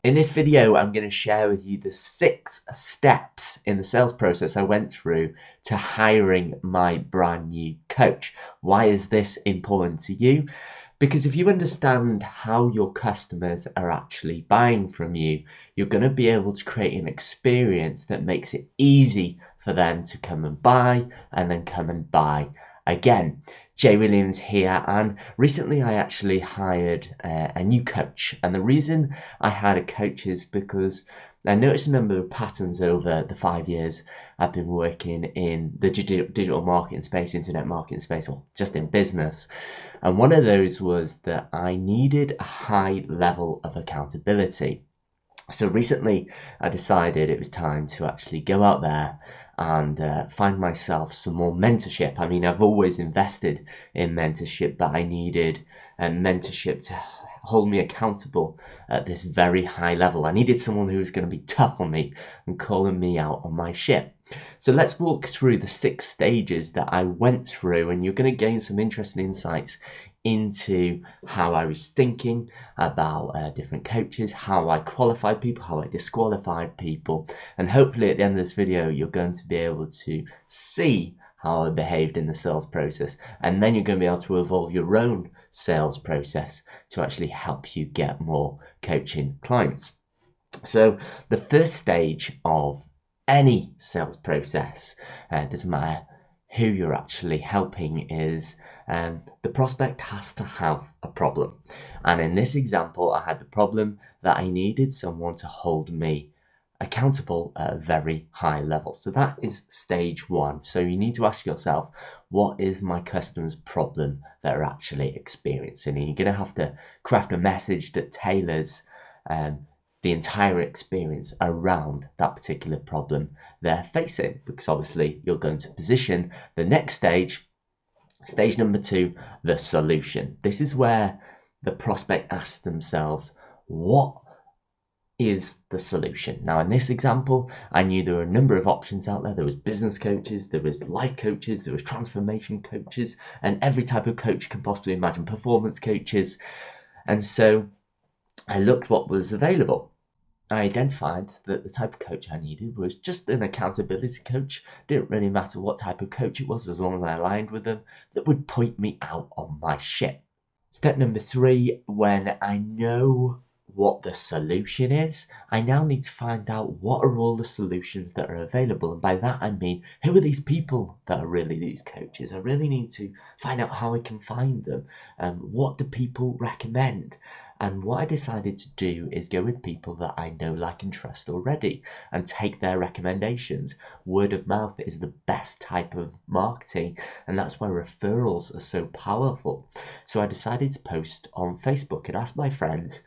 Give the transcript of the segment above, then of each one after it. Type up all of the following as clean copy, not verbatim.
In this video, I'm going to share with you the 6 steps in the sales process I went through to hiring my brand new coach. Why is this important to you? Because if you understand how your customers are actually buying from you, you're going to be able to create an experience that makes it easy for them to come and buy and then come and buy again. Jay Williams here, and recently I actually hired a new coach. And the reason I hired a coach is because I noticed a number of patterns over the 5 years I've been working in the digital marketing space, internet marketing space, or just in business. And one of those was that I needed a high level of accountability. So recently I decided it was time to actually go out there and find myself some more mentorship. I mean, I've always invested in mentorship, but I needed a mentorship to hold me accountable at this very high level. I needed someone who was going to be tough on me and calling me out on my shit. So let's walk through the 6 stages that I went through, and you're going to gain some interesting insights into how I was thinking about different coaches, how I qualified people, how I disqualified people, and hopefully at the end of this video you're going to be able to see how I behaved in the sales process, and then you're going to be able to evolve your own sales process to actually help you get more coaching clients. So the first stage of any sales process, doesn't matter who you're actually helping, is the prospect has to have a problem. And in this example, I had the problem that I needed someone to hold me accountable at a very high level. So that is stage 1. So you need to ask yourself, what is my customer's problem that they're actually experiencing? And you're going to have to craft a message that tailors the entire experience around that particular problem they're facing, because obviously you're going to position the next stage, stage number 2, the solution. This is where the prospect asks themselves, what is the solution? Now, in this example, I knew there were a number of options out there. There was business coaches, there was life coaches, there was transformation coaches, and every type of coach you can possibly imagine, performance coaches. And so I looked what was available. I identified that the type of coach I needed was just an accountability coach. Didn't really matter what type of coach it was, as long as I aligned with them, that would point me out on my shit. Step number 3, when I know what the solution is, I now need to find out what are all the solutions that are available. And by that I mean, who are these people that are really these coaches? I really need to find out how I can find them. What do people recommend? And what I decided to do is go with people that I know, like, and trust already and take their recommendations. Word of mouth is the best type of marketing, and that's why referrals are so powerful. So I decided to post on Facebook and ask my friends,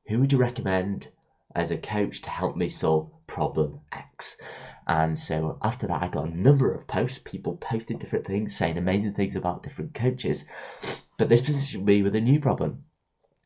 who would you recommend as a coach to help me solve problem X? And so after that, I got a number of posts, people posting different things, saying amazing things about different coaches. But this positioned me with a new problem.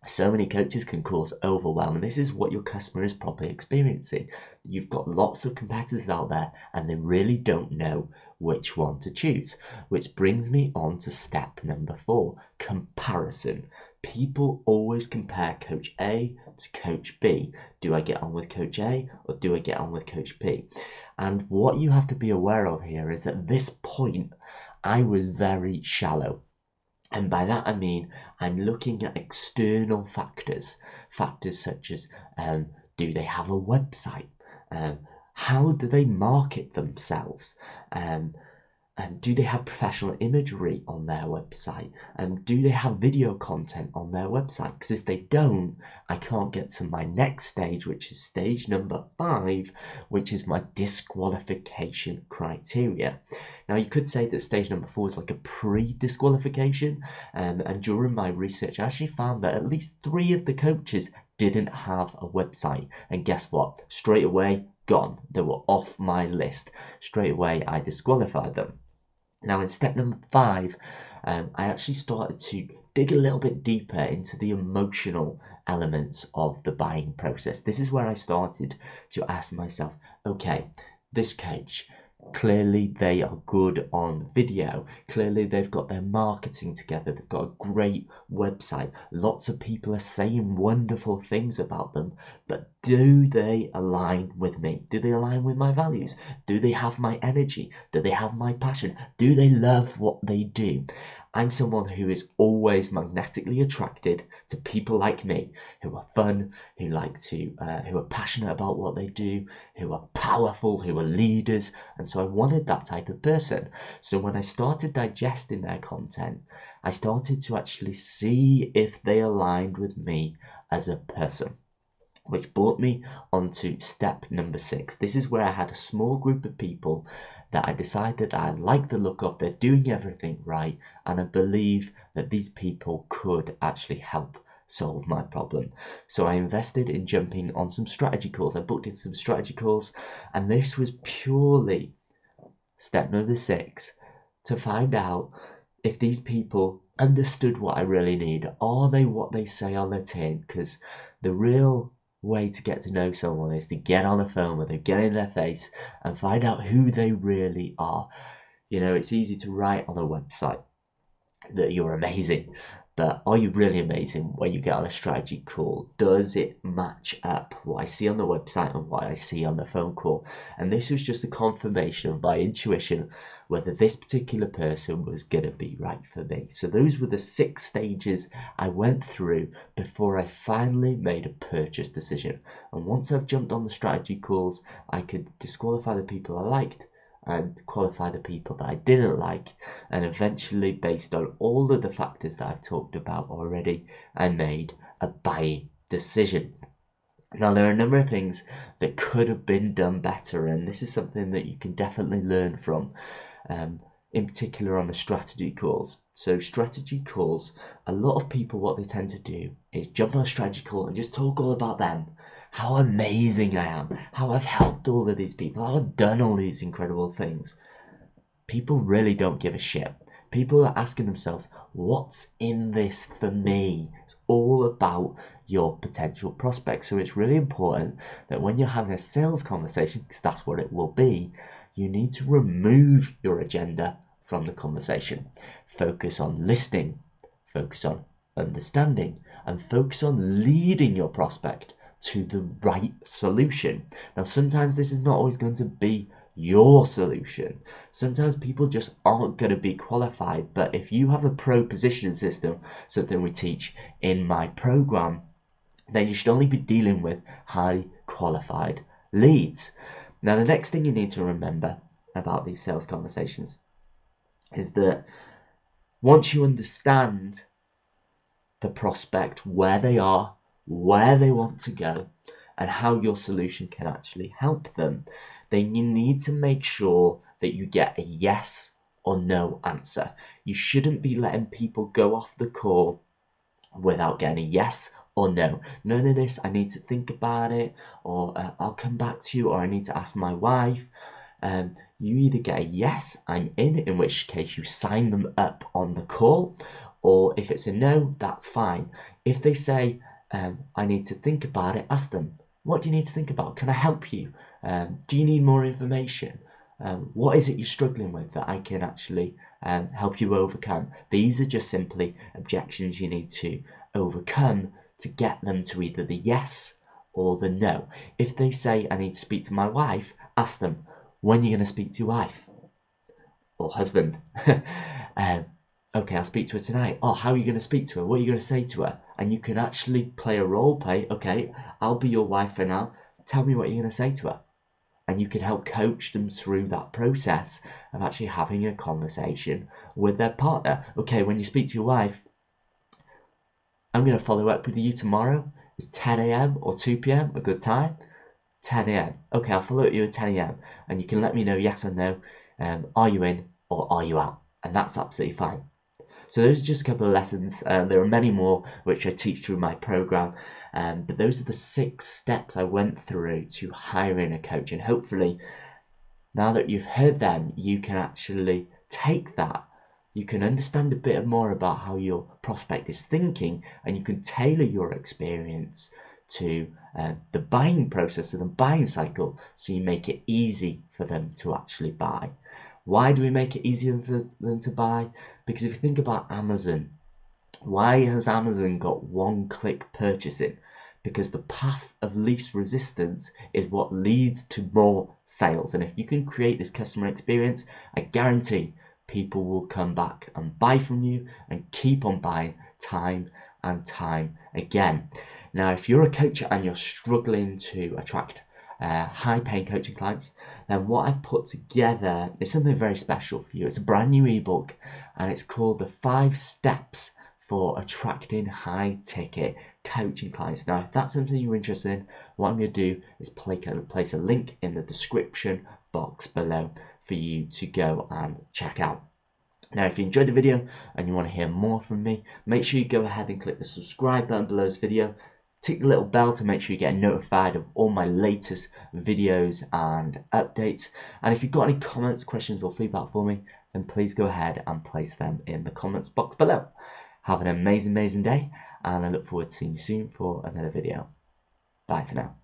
So many coaches can cause overwhelm, and this is what your customer is probably experiencing. You've got lots of competitors out there and they really don't know which one to choose, which brings me on to step number 4, comparison. People always compare coach A to coach B. Do I get on with coach A or do I get on with coach B? And what you have to be aware of here is at this point I was very shallow. And by that I mean I'm looking at external factors, factors such as do they have a website? How do they market themselves? Do they have professional imagery on their website? Do they have video content on their website? Because if they don't, I can't get to my next stage, which is stage number 5, which is my disqualification criteria. Now, you could say that stage number 4 is like a pre-disqualification, and during my research, I actually found that at least 3 of the coaches didn't have a website. And guess what? Straight away, gone. They were off my list. Straight away, I disqualified them. Now, in step number 5, I actually started to dig a little bit deeper into the emotional elements of the buying process. This is where I started to ask myself, okay, this coach, Clearly they are good on video. Clearly they've got their marketing together. They've got a great website. Lots of people are saying wonderful things about them. But do they align with me? Do they align with my values? Do they have my energy? Do they have my passion? Do they love what they do? I'm someone who is always magnetically attracted to people like me, who are fun, who are passionate about what they do, who are powerful, who are leaders. And so I wanted that type of person. So when I started digesting their content, I started to actually see if they aligned with me as a person, which brought me onto step number 6. This is where I had a small group of people that I decided that I like the look of. They're doing everything right, and I believe that these people could actually help solve my problem. So I invested in jumping on some strategy calls. I booked in some strategy calls, and this was purely step number 6, to find out if these people understood what I really need. Are they what they say on their tin? Because the real way to get to know someone is to get on the phone with them, get in their face, and find out who they really are. You know, it's easy to write on a website that you're amazing, but are you really amazing when you get on a strategy call? Does it match up what I see on the website and what I see on the phone call? And this was just a confirmation of my intuition whether this particular person was going to be right for me. So those were the 6 stages I went through before I finally made a purchase decision. And once I've jumped on the strategy calls, I could disqualify the people I liked and qualify the people that I didn't like, and eventually, based on all of the factors that I've talked about already, I made a buying decision. Now, there are a number of things that could have been done better, and this is something that you can definitely learn from, in particular on the strategy calls. So strategy calls, a lot of people, what they tend to do is jump on a strategy call and just talk all about them, how amazing I am, how I've helped all of these people, how I've done all these incredible things. People really don't give a shit. People are asking themselves, what's in this for me? It's all about your potential prospects. So it's really important that when you're having a sales conversation, because that's what it will be, you need to remove your agenda from the conversation. Focus on listening, focus on understanding, and focus on leading your prospect to the right solution. Now, sometimes this is not always going to be your solution. Sometimes people just aren't going to be qualified, but if you have a proposition system, something we teach in my program, then you should only be dealing with high qualified leads. Now, the next thing you need to remember about these sales conversations is that once you understand the prospect, where they are, where they want to go, and how your solution can actually help them, then you need to make sure that you get a yes or no answer. You shouldn't be letting people go off the call without getting a yes or no. None of this, I need to think about it, or I'll come back to you, or I need to ask my wife. You either get a yes, I'm in which case you sign them up on the call, or if it's a no, that's fine. If they say, I need to think about it, ask them, what do you need to think about? Can I help you? Do you need more information? What is it you're struggling with that I can actually help you overcome? These are just simply objections you need to overcome to get them to either the yes or the no. If they say, I need to speak to my wife, ask them, when are you going to speak to your wife or husband? Okay, I'll speak to her tonight. Oh, how are you going to speak to her? What are you going to say to her? And you can actually play a role play. Okay, I'll be your wife for now. Tell me what you're going to say to her. And you can help coach them through that process of actually having a conversation with their partner. Okay, when you speak to your wife, I'm going to follow up with you tomorrow. Is 10 a.m. or 2 p.m. a good time? 10 a.m. Okay, I'll follow up with you at 10 a.m. and you can let me know yes or no. Are you in or are you out? And that's absolutely fine. So those are just a couple of lessons. There are many more which I teach through my program, but those are the 6 steps I went through to hiring a coach. And hopefully, now that you've heard them, you can actually take that. You can understand a bit more about how your prospect is thinking, and you can tailor your experience to the buying process and the buying cycle, so you make it easy for them to actually buy. Why do we make it easier for them to buy? Because if you think about Amazon, why has Amazon got one-click purchasing? Because the path of least resistance is what leads to more sales. And if you can create this customer experience, I guarantee people will come back and buy from you and keep on buying time and time again. Now, if you're a coach and you're struggling to attract high-paying coaching clients, then what I've put together is something very special for you. It's a brand new ebook, and it's called The 5 Steps for Attracting High-Ticket Coaching Clients. Now, if that's something you're interested in, what I'm going to do is place a link in the description box below for you to go and check out. Now, if you enjoyed the video and you want to hear more from me, make sure you go ahead and click the subscribe button below this video. Tick the little bell to make sure you get notified of all my latest videos and updates. And if you've got any comments, questions, or feedback for me, then please go ahead and place them in the comments box below. Have an amazing day, and I look forward to seeing you soon for another video. Bye for now.